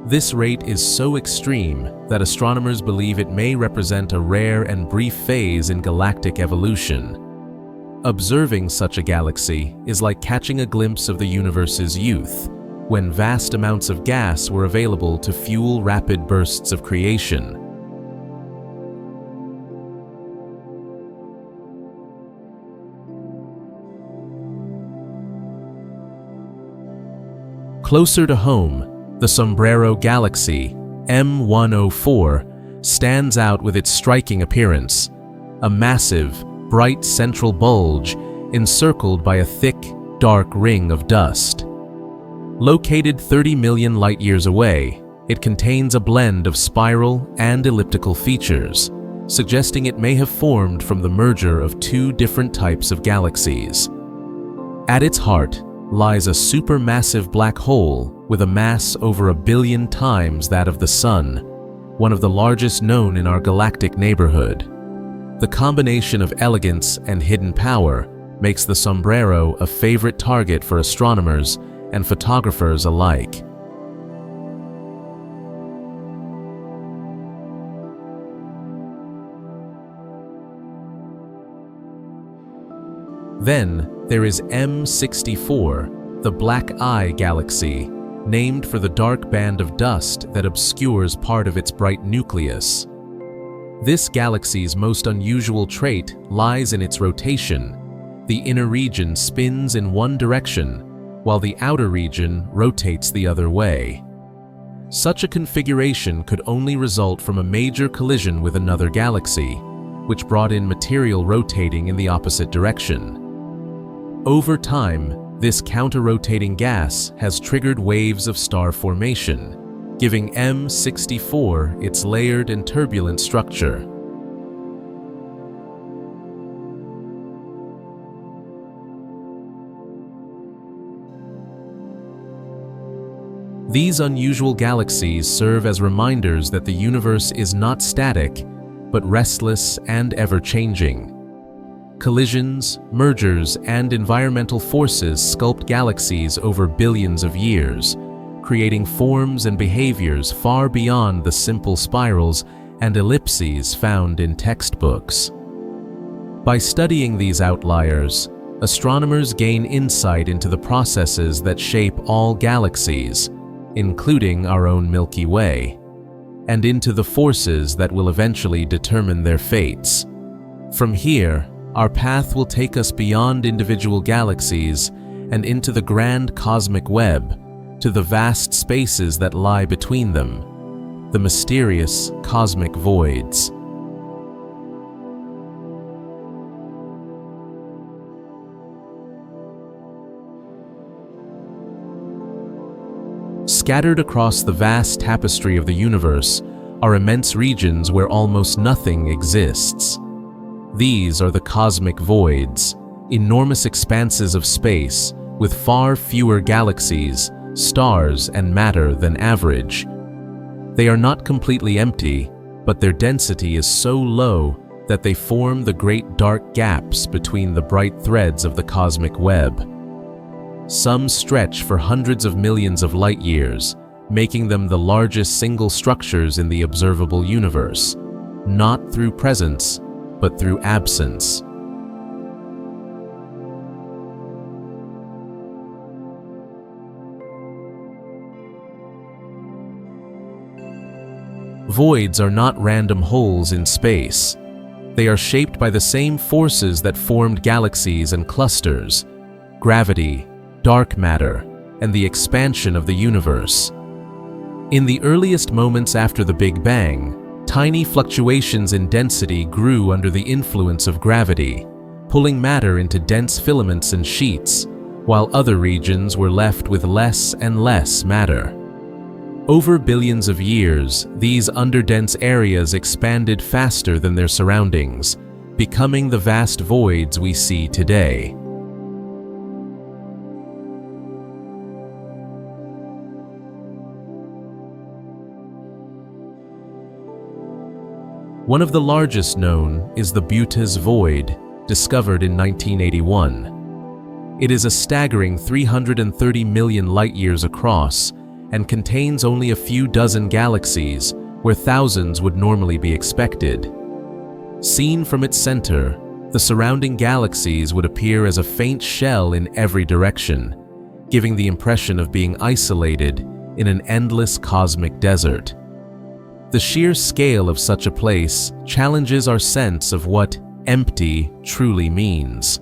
This rate is so extreme that astronomers believe it may represent a rare and brief phase in galactic evolution. Observing such a galaxy is like catching a glimpse of the universe's youth, when vast amounts of gas were available to fuel rapid bursts of creation. Closer to home, the Sombrero Galaxy, M104, stands out with its striking appearance, a massive, bright central bulge encircled by a thick, dark ring of dust. Located 30 million light-years away, it contains a blend of spiral and elliptical features, suggesting it may have formed from the merger of two different types of galaxies. At its heart lies a supermassive black hole with a mass over 1 billion times that of the Sun, one of the largest known in our galactic neighborhood. The combination of elegance and hidden power makes the sombrero a favorite target for astronomers and photographers alike. Then there is M64, the Black Eye Galaxy, named for the dark band of dust that obscures part of its bright nucleus. This galaxy's most unusual trait lies in its rotation. The inner region spins in one direction, while the outer region rotates the other way. Such a configuration could only result from a major collision with another galaxy, which brought in material rotating in the opposite direction. Over time, this counter-rotating gas has triggered waves of star formation, giving M64 its layered and turbulent structure. These unusual galaxies serve as reminders that the universe is not static, but restless and ever-changing. Collisions, mergers, and environmental forces sculpt galaxies over billions of years, creating forms and behaviors far beyond the simple spirals and ellipses found in textbooks. By studying these outliers, astronomers gain insight into the processes that shape all galaxies, including our own Milky Way, and into the forces that will eventually determine their fates. From here, our path will take us beyond individual galaxies and into the grand cosmic web, to the vast spaces that lie between them, the mysterious cosmic voids. Scattered across the vast tapestry of the universe are immense regions where almost nothing exists. These are the cosmic voids, enormous expanses of space with far fewer galaxies, stars, and matter than average. They are not completely empty, but their density is so low that they form the great dark gaps between the bright threads of the cosmic web. Some stretch for hundreds of millions of light years, making them the largest single structures in the observable universe, not through presence, but through absence. Voids are not random holes in space. They are shaped by the same forces that formed galaxies and clusters: gravity, dark matter, and the expansion of the universe. In the earliest moments after the Big Bang, tiny fluctuations in density grew under the influence of gravity, pulling matter into dense filaments and sheets, while other regions were left with less and less matter. Over billions of years, these underdense areas expanded faster than their surroundings, becoming the vast voids we see today. One of the largest known is the Pluto's void, discovered in 1981. It is a staggering 330 million light-years across and contains only a few dozen galaxies, where thousands would normally be expected. Seen from its center, the surrounding galaxies would appear as a faint shell in every direction, giving the impression of being isolated in an endless cosmic desert. The sheer scale of such a place challenges our sense of what empty truly means.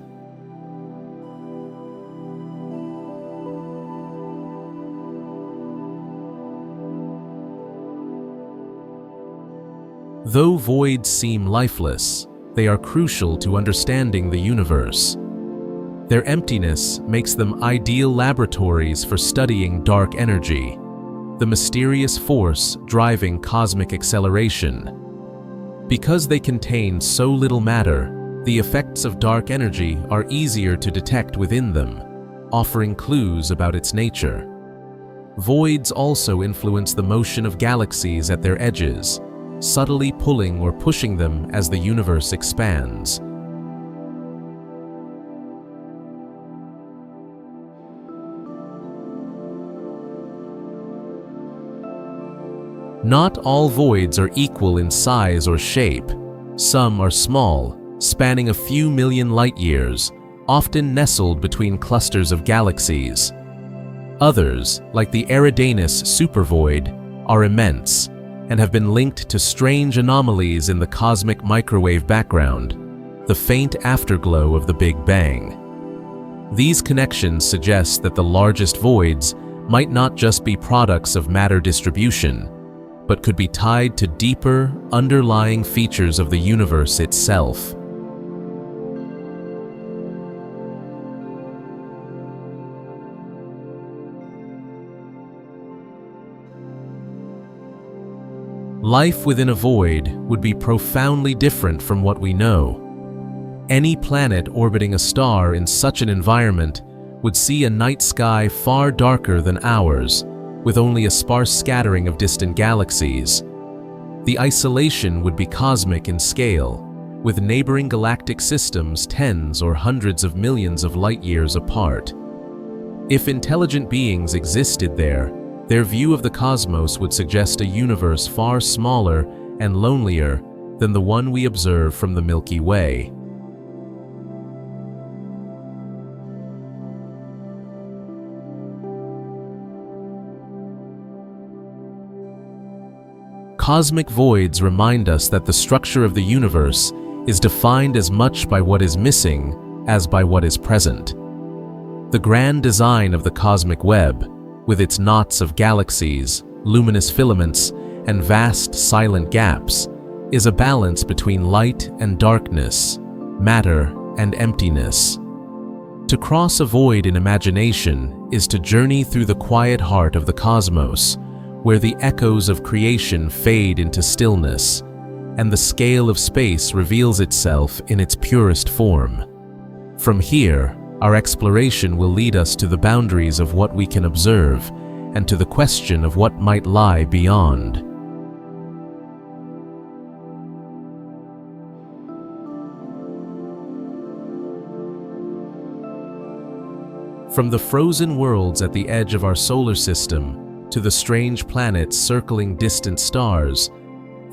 Though voids seem lifeless, they are crucial to understanding the universe. Their emptiness makes them ideal laboratories for studying dark energy, the mysterious force driving cosmic acceleration. Because they contain so little matter, the effects of dark energy are easier to detect within them, offering clues about its nature. Voids also influence the motion of galaxies at their edges, subtly pulling or pushing them as the universe expands. Not all voids are equal in size or shape. Some are small, spanning a few million light-years, often nestled between clusters of galaxies. Others, like the Eridanus supervoid, are immense and have been linked to strange anomalies in the cosmic microwave background, the faint afterglow of the Big Bang. These connections suggest that the largest voids might not just be products of matter distribution, but could be tied to deeper, underlying features of the universe itself. Life within a void would be profoundly different from what we know. Any planet orbiting a star in such an environment would see a night sky far darker than ours, with only a sparse scattering of distant galaxies. The isolation would be cosmic in scale, with neighboring galactic systems tens or hundreds of millions of light-years apart. If intelligent beings existed there, their view of the cosmos would suggest a universe far smaller and lonelier than the one we observe from the Milky Way. Cosmic voids remind us that the structure of the universe is defined as much by what is missing as by what is present. The grand design of the cosmic web, with its knots of galaxies, luminous filaments, and vast silent gaps, is a balance between light and darkness, matter and emptiness. To cross a void in imagination is to journey through the quiet heart of the cosmos, where the echoes of creation fade into stillness, and the scale of space reveals itself in its purest form. From here, our exploration will lead us to the boundaries of what we can observe and to the question of what might lie beyond. From the frozen worlds at the edge of our solar system to the strange planets circling distant stars,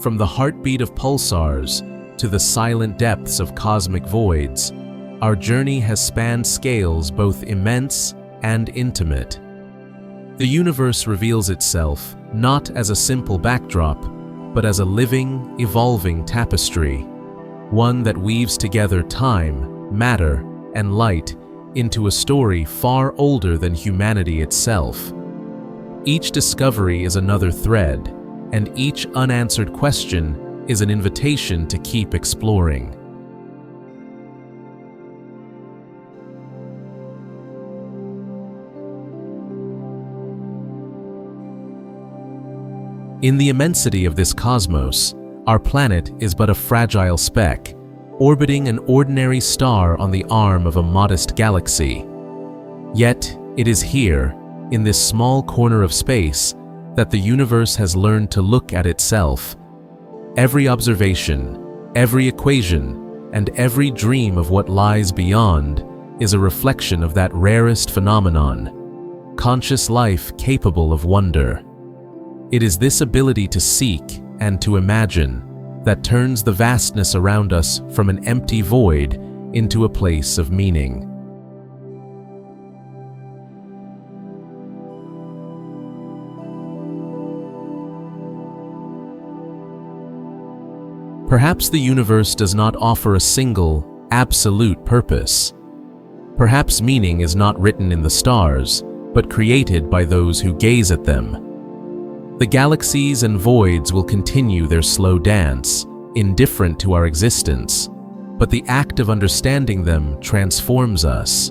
from the heartbeat of pulsars to the silent depths of cosmic voids, our journey has spanned scales both immense and intimate. The universe reveals itself not as a simple backdrop, but as a living, evolving tapestry, one that weaves together time, matter, and light into a story far older than humanity itself. Each discovery is another thread, and each unanswered question is an invitation to keep exploring. In the immensity of this cosmos, our planet is but a fragile speck, orbiting an ordinary star on the arm of a modest galaxy. Yet, it is here, in this small corner of space, that the universe has learned to look at itself. Every observation, every equation, and every dream of what lies beyond is a reflection of that rarest phenomenon, conscious life capable of wonder. It is this ability to seek and to imagine that turns the vastness around us from an empty void into a place of meaning. Perhaps the universe does not offer a single, absolute purpose. Perhaps meaning is not written in the stars, but created by those who gaze at them. The galaxies and voids will continue their slow dance, indifferent to our existence, but the act of understanding them transforms us.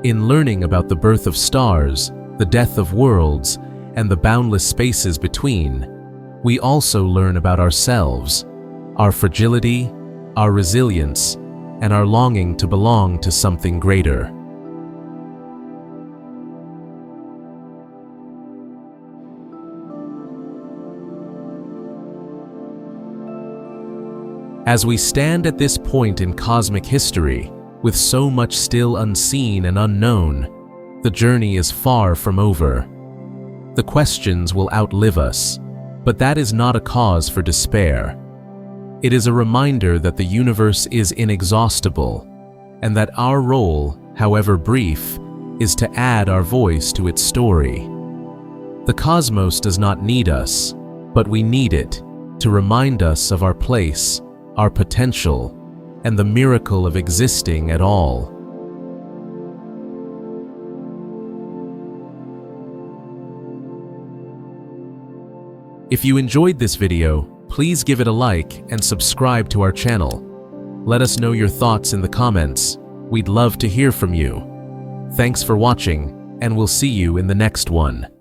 In learning about the birth of stars, the death of worlds, and the boundless spaces between, we also learn about ourselves, our fragility, our resilience, and our longing to belong to something greater. As we stand at this point in cosmic history, with so much still unseen and unknown, the journey is far from over. The questions will outlive us. But that is not a cause for despair. It is a reminder that the universe is inexhaustible, and that our role, however brief, is to add our voice to its story. The cosmos does not need us, but we need it to remind us of our place, our potential, and the miracle of existing at all. If you enjoyed this video, please give it a like and subscribe to our channel. Let us know your thoughts in the comments. We'd love to hear from you. Thanks for watching, and we'll see you in the next one.